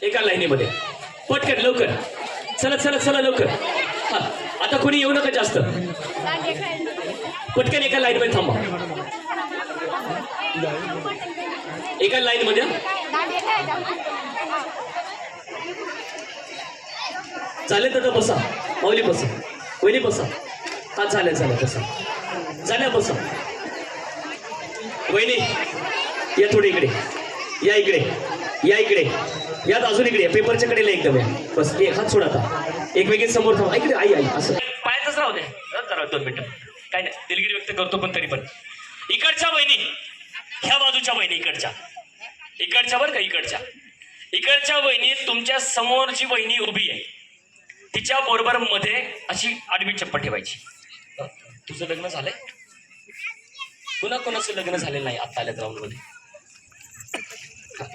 एका लाईनीमध्ये पटकन लवकर चला चला चला लवकर. हा आता कोणी येऊ नका जास्त. पटकन एका लाईन मध्ये थांबा. एका लाईन मध्ये चालेल दादा बसा. माऊली बसा. वहिनी बसा. हा चालेल चालेल बसा. झाल्या बसा. वहिनी या थोडी इकडे या. इकडे या. इकडे यात अजून इकडे पेपरच्या कडेला एकदम या. बस एक हात सोडा. आता एक वेगळे समोर थांबा. इकडे आई आई असं पायातच राहू दे जरा 2 मिनिटं. काय नाही दिलगिरी व्यक्त करतो पण तरी पण इकडच्या बहिणी ह्या बाजूच्या बहिणी इकडच्या बरं का इकडच्या बहिणी तुमच्या समोर जी बहिणी उभी आहे तिच्या बरोबर मध्ये अशी आडवी चप्पल ठेवायची. तुझं लग्न झालंय? पुन्हा कोणाचं लग्न झालेलं नाही आता आल्या ग्राउंड मध्ये.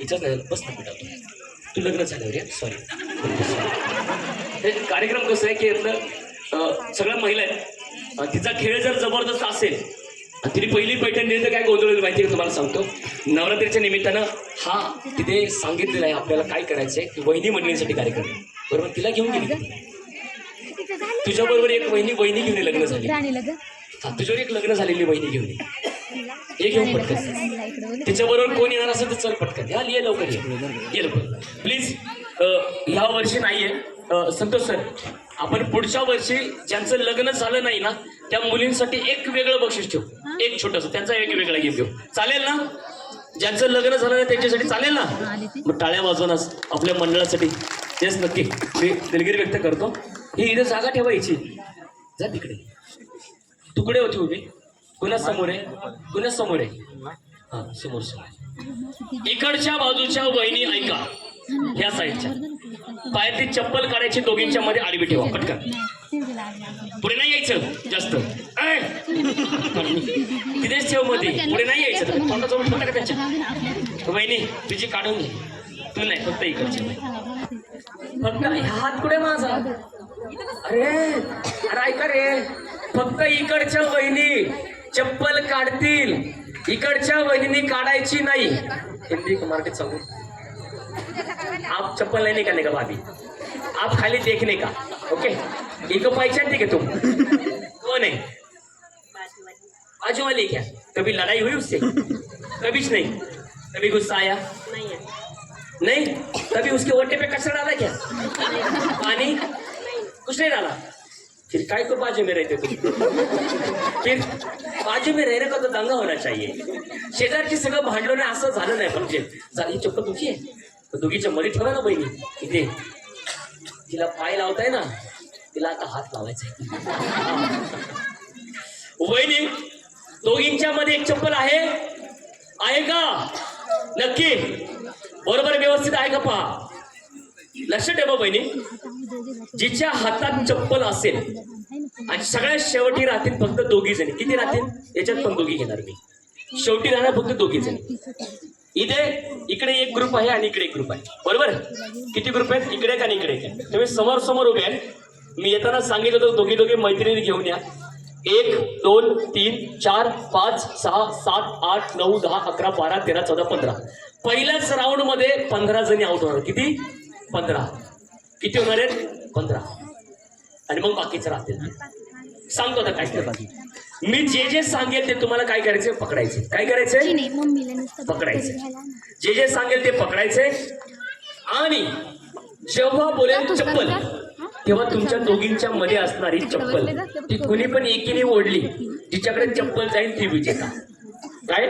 इथंच नाही बस ना बेटा. तू लग्न झाल्यावर या. सॉरी. हे कार्यक्रम कसं आहे की यातलं सगळ्या महिला आहेत. तिचा खेळ जर जबरदस्त असेल आणि तिने पहिली पैठण दिली तर काय गोंधळ माहिती आहे तुम्हाला सांगतो. नवरात्रीच्या निमित्तानं हा तिथे सांगितलेलं आहे आपल्याला काय करायचंय की वहिनी मंडळींसाठी कार्यक्रम आहे. बरोबर तिला घेऊन गेली. तुझ्या बरोबर एक वहिनी घेऊन लग्न झाली. हा तुझ्यावर एक लग्न झालेली वहिनी घेऊन ये घेऊन पटकन. तिच्याबरोबर कोण येणार असेल तर चल पटकन. या ये लवकर ये लवकर प्लीज. ह्या वर्षी नाहीये संतोष सर. आपण पुढच्या वर्षी ज्यांचं लग्न झालं नाही ना त्या मुलींसाठी एक वेगळं बक्षीस ठेवू. एक छोटंसं त्यांचा एक वेगळा गेम घेऊ. चालेल ना? ज्यांचं लग्न झालं नाही त्यांच्यासाठी चालेल ना? मग टाळ्या वाजवूनच आपल्या मंडळासाठी. तेच नक्की मी दिलगिरी व्यक्त करतो. ही इथे जागा ठेवायची. जा तिकडे. तुकडे होते उभे. कुणा समोर आहे? हा समोर. इकडच्या बाजूच्या वहिनी ऐका. ह्या साईडच्या पायातली चप्पल काढायची. दोघींच्या मध्ये आडवी ठेवा पटकन. पुढे नाही यायचं जास्त. तिथेच ठेव मध्ये. पुढे नाही यायचं. तोंडाजवळ ठेवता का त्यांच्या? वहिनी तुझी काढून घे. तू नाही फक्त इकडची. फक्त हात कुठे माझा? अरे ऐका रे. फक्त इकडच्या वहिनी चप्पल काढतील. इकडच्या वहिनी काढायची नाही. हिंदी का मराठीत सांगू? आप चप्पल नहीं निकालने का भाभी. आप खाली देखने का. ओके. इनको पहचानते क्या तुम? कौन है? बाजू वाली क्या? कभी लड़ाई हुई उससे? कभीच नहीं. कभी गुस्सा आया? नहीं. कभी उसके ओटे पे कचरा डाला क्या? पानी? कुछ नहीं डाला. फिर काय को बाजू में रहते तुम? फिर बाजू में रहने का तो दंगा होना चाहिए. शेजारची सगळं भांडण असं झालं नाही पाहिजे. ही चप्पल तुमची आहे. दोघीच्या मध्ये ठेवा ना बहिणी. इथे तिला पाय लावताय ना तिला आता हात लावायचा आहे. वहिनी दोघींच्या मध्ये एक चप्पल आहे का? नक्की बरोबर व्यवस्थित आहे का पहा. लक्ष ठेवा बहिणी. जिच्या हातात चप्पल असेल आणि सगळ्यात शेवटी राहतील फक्त 2 जणी. किती राहतील? याच्यात पण 2 घेणार मी. शेवटी राहणार फक्त 2 जणी. इकडे एक ग्रुप आहे आणि इकडे एक ग्रुप आहे. बरोबर? किती ग्रुप आहेत? इकडे एक आणि इकडे एक. तुम्ही समोर उभे आहेत. मी येताना सांगितलं होतं दोघे मैत्रिणी घेऊन या. 1 2 3 4 5 6 7 8 9 10 11 12 13 14 15. पहिल्याच राऊंड मध्ये 15 जणी आउट होणार. किती? 15. किती होणार आहेत? 15. आणि मग बाकीचं राहतील. सांगतो आता काय. मी जे सांगेल ते तुम्हाला काय करायचे? पकडायचे. काय करायचंय? पकडायचे. जे सांगेल ते पकडायचे. आणि जेव्हा बोलेल चप्पल तेव्हा तुमच्या दोघींच्या मध्ये असणारी चप्पल ती कुणी पण एकीने ओढली जिच्याकडे चप्पल जाईल ती विजेता. काय?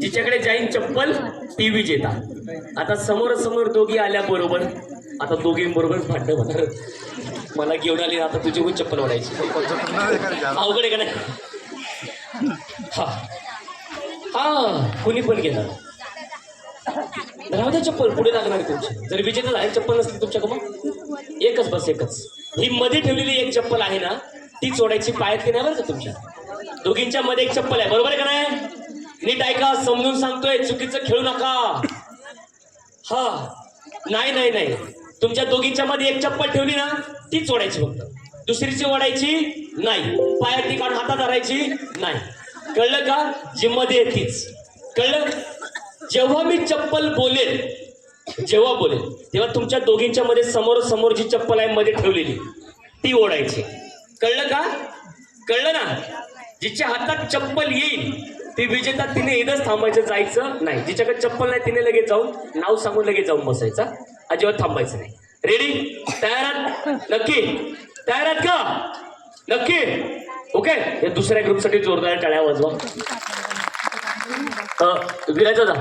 जिच्याकडे जाईल चप्पल ती विजेता. आता समोर दोघी आल्या बरोबर. आता दोघींबरोबर भांडण होणार. मला घेऊन आली आता तुझी पण चप्पल ओढायची. अवघड आहे का नाही? हा कुणी पण घेणार. राहू द्या चप्पल पुढे लागणार तुमची. जर विजेता झाली चप्पल नसली तुमच्याकडे मग एकच बस एकच. ही मध्ये ठेवलेली एक चप्पल आहे ना ती सोडायची. पायातली नाही बरं का तुमच्या. दोघींच्या मध्ये एक चप्पल आहे. बरोबर आहे का नाही? नीट ऐका. समजून सांगतोय. चुकीचं खेळू नका. हा नाही तुमच्या दोघींच्या मध्ये एक चप्पल ठेवली ना ती सोडायची फक्त. दुसरीची ओढायची नाही. पायातली काढून हातात धरायची नाही. कळलं का? जी मध्ये तीच. कळलं? जेव्हा मी चप्पल बोलेल जेव्हा बोलेल तेव्हा तुमच्या दोघींच्या मध्ये समोर जी चप्पल आहे मध्ये ठेवलेली ती ओढायची. कळलं का? कळलं ना? जिच्या हातात चप्पल येईल ती विजेता, तिने इथंच थांबायचं, जायचं नाही. जिच्याकडे चप्पल नाही तिने लगेच जाऊन नाव सांगून लगेच जाऊन बसायचा, अजिबात थांबायचं नाही. रेडी? तयारात? नक्की तयारात का? नक्की? ओके. या दुसऱ्या ग्रुपसाठी जोरदार टाळ्या वाजवा. विराजा जा.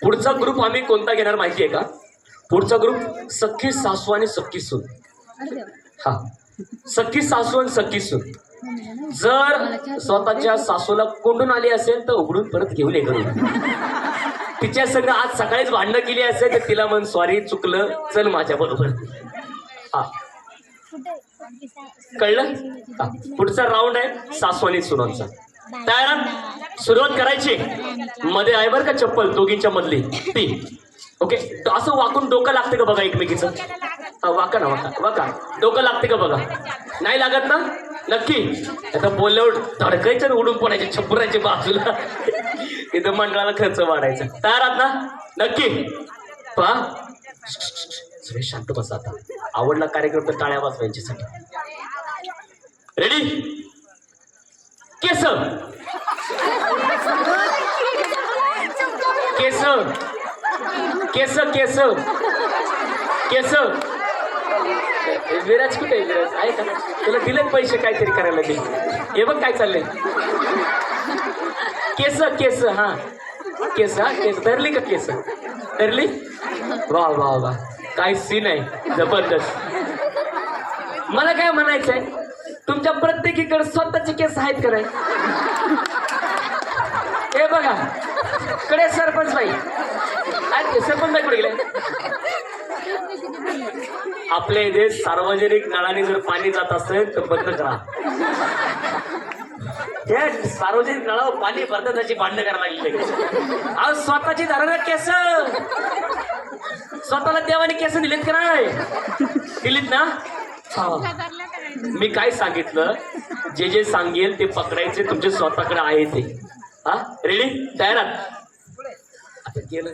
पुढचा ग्रुप आम्ही कोणता घेणार माहिती आहे का? पुढचा ग्रुप सख्खी सासू आणि सख्खी सून. हा, सख्खी सासू आणि सख्खी सून. जर स्वतःच्या सासूला कोंडून आली असेल तर उघडून परत घेऊन ये घरून. तिच्या संग आज सकाळीच भांडणं केली असेल तर तिला म्हण सॉरी, चुकलं, चल माझ्या बरोबर. हा, कळलं? हा, पुढचा राऊंड आहे सासू आणि सुनांचा. तयार? सुरुवात करायची. मध्ये आहे बरं का चप्पल दोघींच्या मधली ती. ओके. असं वाकून डोकं लागते का बघा एकमेकीचं. वाका ना, वाका. डोकं लागते का बघा. नाही लागत ना? नक्की. आता बोलल्यावर धडकायचं उडून पडायचे छप्पराच्या बाजूला. इथं मंडळाला खर्च वाढायचा. तयार आहात ना? नक्की. पहा, सगळे शांत बसा. आता आवडला कार्यक्रम तर टाळ्या वाजवायच्यासाठी. रेडी? केस केस केस केस केस. विराज कुठे आहे? विराज आहे का? तुला दिले पैसे काहीतरी करायला ते. हे बघ काय चाललंय. केस केस. हा, केस. हा, केस धरली का? केस धरली. वा वा वा, काय सीन आहे जबरदस्त. मला काय म्हणायचंय, तुमच्या प्रत्येकीकडे स्वतःचे केस आहेत का नाही? हे बघा, कडे सरपंच बाई आहेत. सरपंच बाई कुठे गेले? आपल्या इथे सार्वजनिक नळाने जर पाणी जात असेल तर बंद करा. हे सार्वजनिक नळावर पाणी भरतात त्याची भांडणं करायला लागली. आज स्वतःची धारणा केस, स्वतःला देवाने केस दिलेत का नाही? दिलीत ना? हा. मी काय सांगितलं, जे जे सांगेल ते पकडायचे, तुमचे स्वतःकडे आहे ते. हा, रेडी? तयारात? आता केलं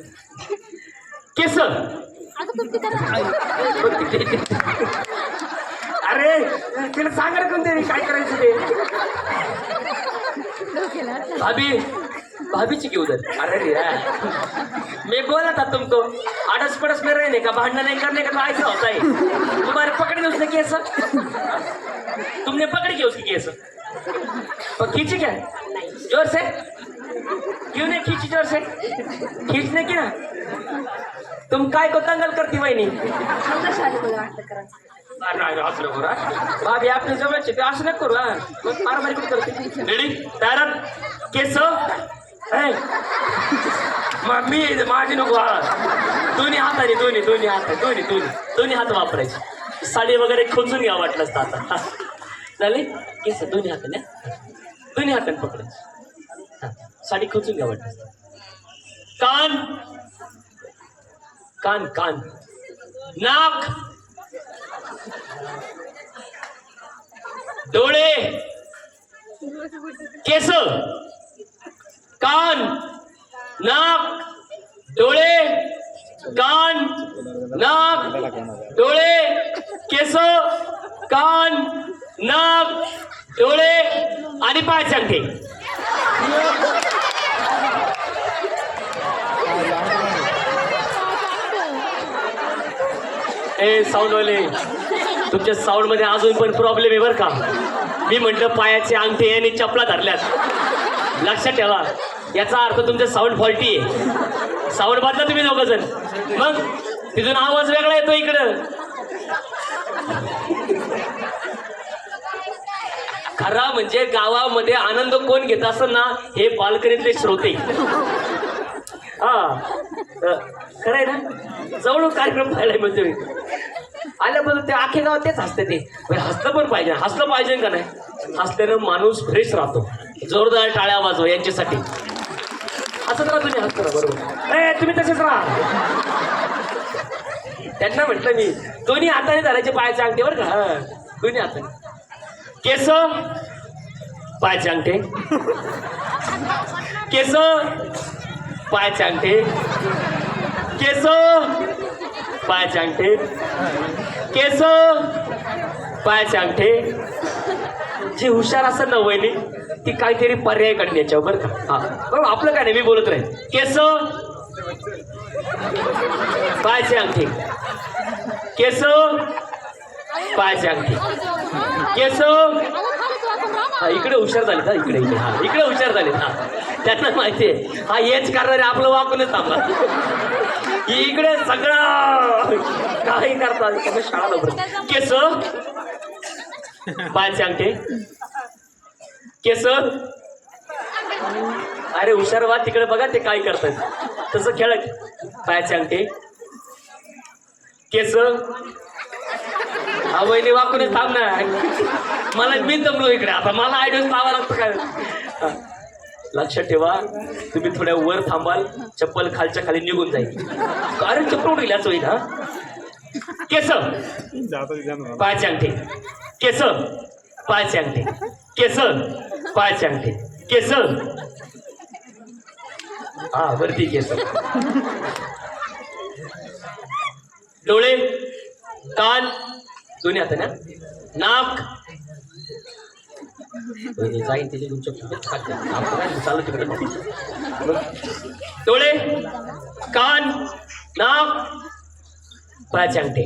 केस. अरे तिला सांगा ना कोणते काय करायचं ते. भाभी, भाभीची की उधर. अरे यार, मैं बोला था तुमको अड़स पड़स में रहने का, भांडना नहीं करने का, तो ऐसा होता है. तुम्हारे पकड़े उसने केस, तुमने पकड़ के उसकी केस खींची क्या? जोर से क्यों नहीं खींची? जोर से खींचने की ना. तुम काय को दंगल करती वहिनी? भाभी आपल्या जवळचे ते असं नाही करू. मारामारी कुठे करते. रेडी? तयार? केस. मी माझी नको. दोन्ही हाताने, दोन्ही हात वापरायचे. साडी वगैरे खोचून घ्या वाटलं असतं. आता झाले केस दोन्ही हाताने पकडायचे. साडी खोचून घ्या वाटलं असतं. कान कान कान. नाक, डोळे, केस, कान, नाक, डोळे, कान, नाक, डोळे, केस, कान, नाक, डोळे आणि पाय सांगते. ए साऊंडवाले, तुमच्या साऊंड मध्ये अजून पण प्रॉब्लेम आहे बरं का. मी म्हटलं पायाचे अंगठे आणि चपला धरल्यात. लक्षात ठेवा, याचा अर्थ तुमचं साऊंड फॉल्टी आहे. साऊंड बदला तुम्ही दोघं जण. मग तिथून आवाज वेगळा येतो इकडं. खरा म्हणजे गावामध्ये आनंद कोण घेत असं ना, हे बाल्कनीतले श्रोते. हा, खरंय ना. जवळ कार्यक्रम पाहायला मिळतोय. आल्याबद्दल ते आखे गाव तेच हसते. ते हसलं पण पाहिजे. हसलं पाहिजे का नाही? हसल्यानं माणूस फ्रेश राहतो. जोरदार टाळ्या वाजवा यांच्यासाठी. असं करा तुम्ही, हसतो ना. बरोबर. तुम्ही तसेच राहा. त्यांना म्हटलं मी दोन्ही हाताने धरायचे पायाचे अंगठे बरं का. दोन्ही हाताने. केस, पायाचे अंगठे, केस, पायाचे अंगठे, केस पायाचे अंगठे, केस पायाचे अंगठे. जी हुशार असत ना वहिनी ती काहीतरी पर्याय काढली याच्यावर बरं का. हा बरोबर आपलं काय नाही मी बोलत राहील. केस पायाचे अंगठे, केस पायाचे अंगठे, केस. हा इकडे हुशार झाले का इकडे इकडे हा इकडे हुशार झाले. हा त्यांना माहितीये हा हेच करणारे आपलं वाकूनच थांबला. इकडे सगळं काही करतात शाळा लवकर. केस पायाचे अंगठे, केस. अरे हुशार वा तिकडे बघा ते काय करतात तसं खेळ. पायाचे अंगठे, केस. हा वहिनी वाकूनच थांबणार. मला मी जमलो इकडे आता मला आयडिया लावा लागतं काय. लक्षात ठेवा तुम्ही थोड्या वर थांबाल चप्पल खालच्या खाली निघून जाईल. अरे चप्पल उडल्याच होईल. हा केस पायाचे अंगठे, केस पायाचे अंगठे, केस पायाचे अंगठे, केस. हा वरती केस. डोळे, कान दोन्ही हात ना, नाक. जाईन चालू तिकडे. डोळे, कान, नाक, पायाचे अंगठे.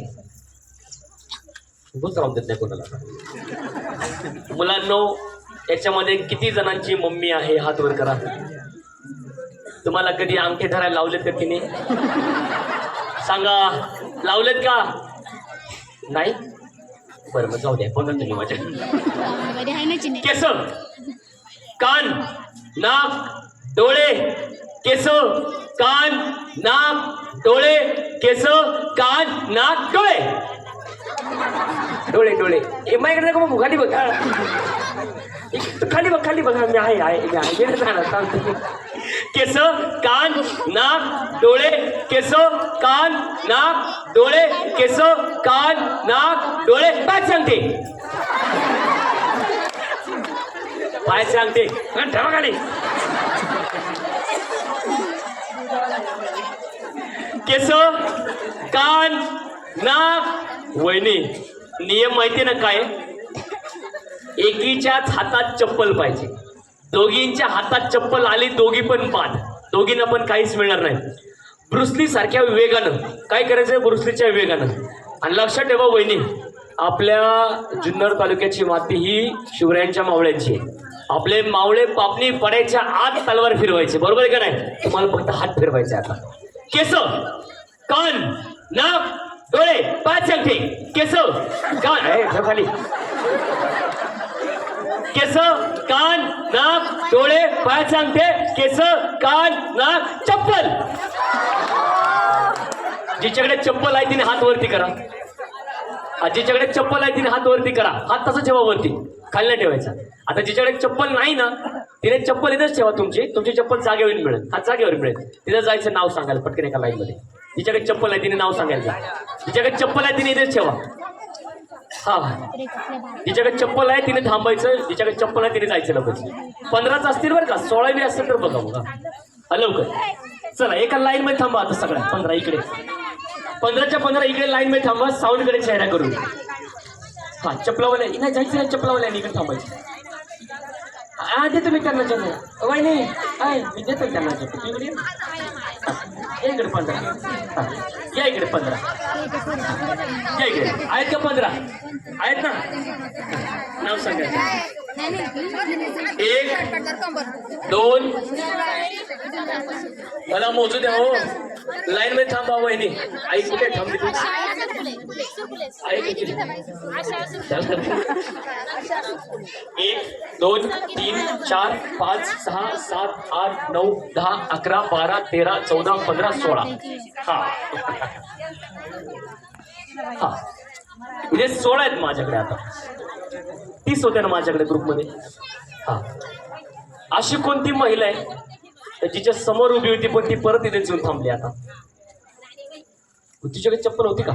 उभंच राहून देत नाही कोणाला. मुलांनो याच्यामध्ये किती जणांची मम्मी आहे हात वर करा. तुम्हाला कधी अंगठे धरायला लावलेत का तिने सांगा. लावलेत का नाही. बरं मग जाऊ द्या बघा तुम्ही माझ्या. केस, कान, नाक, डोळे, केस, कान, नाक, डोळे, केस, कान, नाक, डोळे. डोळे डोळे हे माझ्याकडे नको बघू खाली बघा. खाली बघ खाली बघा मी आहे. केस, कान, नाक, डोळे, केस, कान, नाक, डोळे, केस, कान, नाक, डोळे. पायाचे अंगठे, पायाचे अंगठे ठेवा खाली. केस, कान, नाक. वहिनी नियम माहिती ना काय. एकीच्याच हातात चप्पल पाहिजे. दोघींच्या हातात चप्पल आली दोघी पण बाद. दोघींना पण काहीच मिळणार नाही. ब्रुसली सारख्या विवेकानं काय करायचं ब्रुसलीच्या विवेकानं. आणि लक्षात ठेवा वहिनी आपल्या जुन्नर तालुक्याची माती ही शिवरायांच्या मावळ्यांची आहे. आपले मावळे पापणी पडायच्या आत तलवार फिरवायचे बरोबर आहे का नाही. तुम्हाला फक्त हात फिरवायचे. आता केस, कान, नाक, डोळे, पायाचे अंगठे, केस, कान खाली. केस, कान, नाक, डोळे, पायाचे अंगठे, केस, कान, नाक, चप्पल. जिच्याकडे चप्पल आहे तिने हात वरती करा. जिच्याकडे चप्पल आहे तिने हात वरती करा. हात तसं ठेवा वरती खाली नाही ठेवायचा. आता जिच्याकडे चप्पल नाही ना तिने चप्पल इथंच ठेवा. तुमची चप्पल जागेवर मिळेल. हात जागेवर मिळेल. तिथं जायचं नाव सांगायला पटकन एका लाईन मध्ये. जिच्याकडे चप्पल आहे तिने नाव सांगायचं. जिच्याकडे चप्पल आहे तिने इथेच ठेवा. हा जिच्याकडे चप्पल आहे तिने थांबायचं. जिच्याकडे चप्पल आहे तिने जायचं लवकर. 15च असतील बरं का. 16 असतील तर बघा बघा लवकर. चला एका लाईन मध्ये थांबा. आता सगळ्या 15 इकडे 15च्या 15 इकडे लाईन मध्ये थांबा. साऊंड कडे चेहरा करून. हा चपलावाल्या नाही जायचं. चपलावाल्या इकडे थांबायचं. हा देतो मी त्यांना चप्पल. वाय नाही आहे मी देतो त्यांना चप्पल. इकडे या इकडे 15. या इकडे 15. या इकडे आहेत का 15 आहेत ना. नाव सांगायचं. 1 2 मला मोजू द्या हो. लाईन मध्ये थांबा वहिनी. आई कुठे थांबली तू. आई किती 1 2 3 4 5 6 7 8 9 10 11 12 13 14 15 16. हा हा म्हणजे 16 आहेत माझ्याकडे. आता 30 होत्या ना माझ्याकडे ग्रुपमध्ये. हा अशी कोणती महिला आहे जिच्या समोर उभी होती पण ती परत इथे येऊन थांबली. आता तिच्याकडे चप्पल होती का.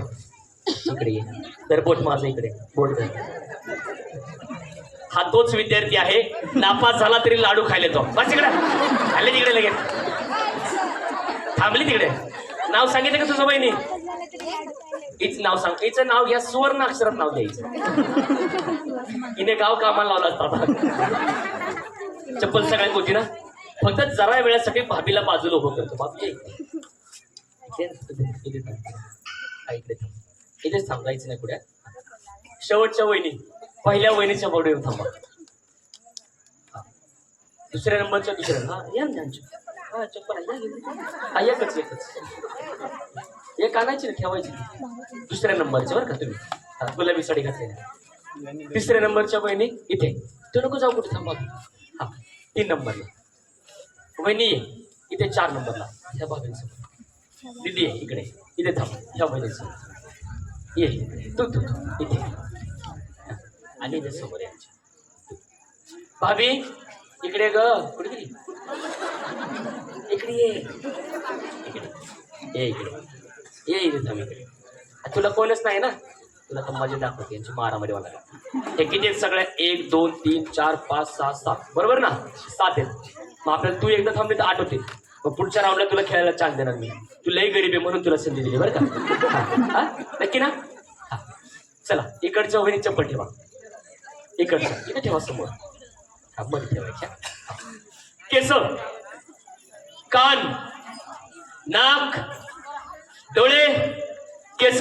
इकडे ये तर बोट माझं इकडे बोट. हा तोच विद्यार्थी आहे नापास झाला तरी लाडू खायला तो. बस इकडे खाल्ले तिकडे लगेच थांबली तिकडे. नाव सांगितलं का तुझं बहिणी? हिच नाव सांग. हिचं नाव या सुवर्ण अक्षरात नाव द्यायचं. हिने गाव कामाला लावला असता. चप्पल सगळ्यात होती ना, फक्त जरा वेळासाठी भाभीला बाजूला उभं करतो. बाबी इथेच थांबायचं नाही पुढे. शेवटच्या वहिनी, पहिल्या वहिनीच्या बॉडीवर थांबा. दुसऱ्या नंबरच्या दुसऱ्या. हा या ना हा चप्पल हा एकच एक आणायची ना ठेवायची. दुसऱ्या नंबरच्या बरं का तुम्ही. हा गुलाबी साडी घातली. तिसऱ्या नंबरच्या वहिनी इथे. तू नको जाऊ कुठे थांबा. हा 3 नंबरला वहिनी इथे. 4 नंबरला ह्या भाभींसमोर. दिदी आहे इकडे. इथे थांब ह्या बहिणीसमोर. ये तू तू इथे. आणि इथे समोर यायची. भाभी इकडे ग. कुठे गेली? इकडे ये. इकडे ये. इकडे ये. इथे थांब इकडे. तुला कोणच नाही ना. तुला तर मजा दाखवते यांची मारामारी मला. हे किती आहेत सगळ्या? 1 2 3 4 5 6 7 बरोबर ना? 7 आहेत. मग आपल्याला तू एकदा थांबली तर 8 होते. मग पुढच्या राऊंडला तुला खेळायला चान्स देणार मी. तू लई गरीब आहे म्हणून तुला संधी दिली बरं का. नक्की ना? हा चला इकडच्या वहिनी चप्पल ठेवा. इकडच्या इथे ठेवा समोर. हा मध्ये ठेवायच्या. केस, कान, नाक, डोळे. केस,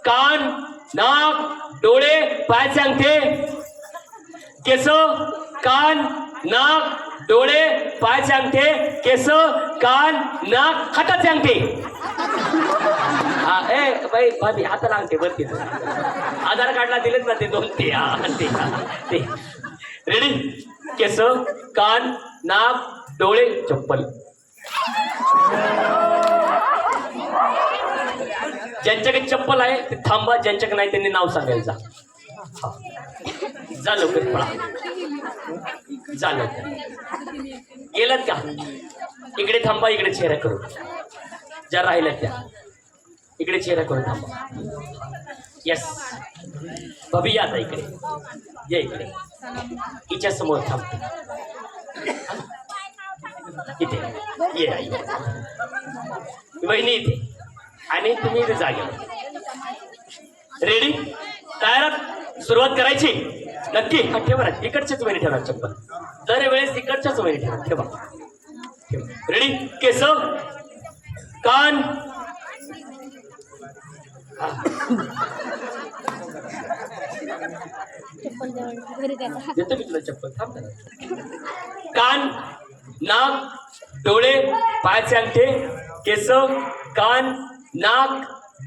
कान, नाक, डोळे, पायाचे अंगठे. केस, कान, नाक, डोळे, पायाचे अंगठे. केस, कान, नाक, हाताचे अंगठे. हा ए बाई भाभी हाताला अंगठे वरती. आधार कार्डला दिलेच ना ते 2 ते. रेडी? केस, कान, नाक, डोळे, चप्पल. ज्यांच्याकडे चप्पल आहे ते थांबा. ज्यांच्याकडे नाही त्यांनी नाव सांगायचं. जा लवकर पळा. जा लवकर. गेलात का? इकडे थांबा. इकडे चेहरा करू. ज्या राहिल्यात त्या इकडे चेहरा करून थांबा. येस भाभी या आता इकडे. ये इकडे. हिच्या समोर थांबते. इथे ये आई. वहिनी इथे आणि तुम्ही इथे जागे. रेडी? तयारात? सुरुवात करायची नक्की. हा ठेवा. इकडच्याच वहिनी ठेवा चप्पल. दरवेळेस इकडच्याच वहिनी ठेवा. ठेवा. रेडी? केस, कान. देतो मी तुला चप्पल. थांब. कान, नाक, डोळे, पायाचे अंगठे. केस, कान, नाक,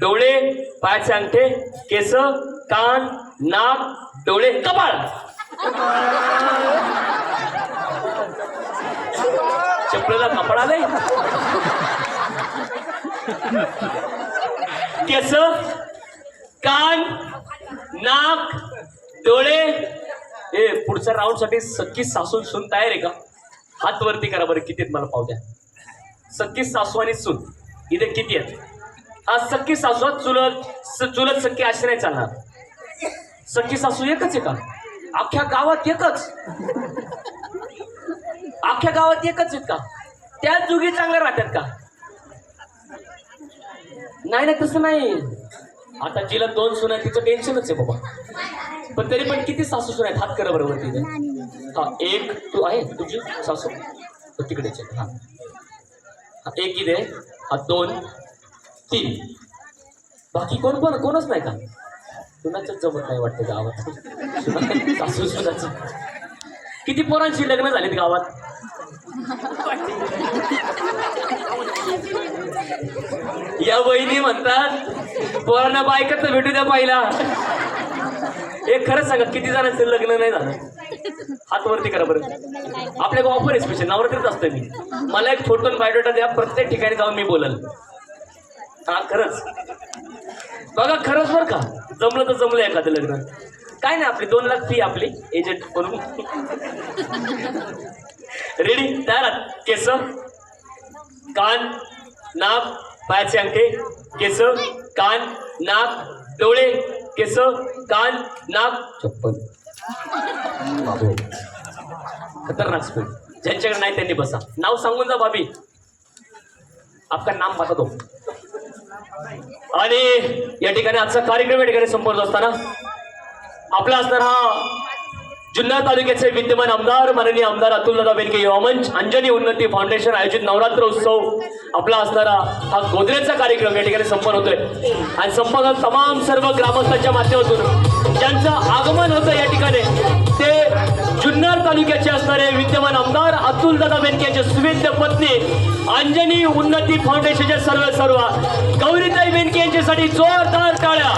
डोळे, पायाचे अंगठे. केस, कान, नाक, डोळे, कपाळ. चपलेला कपाळ आलंय. केस, कान, नाक, डोळे. हे पुढच्या राऊंड साठी सख्खी सासू सून तयार आहे का? हात वरती करा बरं. किती आहेत मला पाहू द्या. सख्खी सासू आणि सून इथे किती आहेत? आज सख्खी सासू चुलत सख्खी अशी नाही चालणार. सख्खी सासू एकच आहे का? अख्ख्या गावात एकच. अख्ख्या गावात एकच आहेत का? त्या जुगी चांगल्या राहतात का? नाही नाही तसं नाही. आता जिला 2 सून आहे तिचं टेन्शनच आहे बाबा. पण तरी पण किती सासू सून आहेत? हात करा बरोबर तिथे. हा 1 तू आहे तुझी सासू तिकडेच. हा 1 इथे. हा 2 3. बाकी कोणच नाही का? कुणाचंच जमत नाही वाटतं गावात. सासू सुनाचं. किती पोरांची लग्न झालीत गावात? या बहिणी म्हणतात पोरांना बायकाच भेटू द्या पहिला. एक खरंच सांगा किती जणांचं लग्न नाही झालं? हात वरती करा बरं. आपल्या ऑफर आहे स्पेशल. नवरात्रीच असतं मी. मला एक फोटो बायोडाटा द्या. प्रत्येक ठिकाणी जाऊन मी बोलल. हा खरंच बघा. खरंच बरं का? जमलं तर जमलं एखादं लग्न. काय नाही आपली 2 लाख फी आपली एजंट करून. रेडी? तयार? केस, कान, नाक, पायाचे अंगठे. केस, कान, नाक, डोळे. केस, कान, नाक, चप्पल. खतरनाक स्पीड. ज्यांच्याकडे नाही त्यांनी बसा. नाव सांगून जा भाभी. आपका नाम बता दो. आणि या ठिकाणी आजचा कार्यक्रम या ठिकाणी संपन्न असताना आपला असणार हा जुन्नर तालुक्याचे विद्यमान आमदार माननीय आमदार अतुलदादा बेनके युवा मंच अंजनी उन्नती फाउंडेशन आयोजित नवरात्र उत्सव आपला असणारा हा गोदरेजचा कार्यक्रम या ठिकाणी संपन्न होतोय आणि संपन्न तमाम सर्व ग्रामस्थांच्या माध्यमातून ज्यांचं आगमन होतं या ठिकाणी ते जुन्नर तालुक्याचे असणारे विद्यमान आमदार अतुलदादा बेनके यांचे सुवेद्य पत्नी अंजनी उन्नती फाउंडेशनचे सर्व गौरीताई बेनके यांच्यासाठी जोरदार टाळ्या.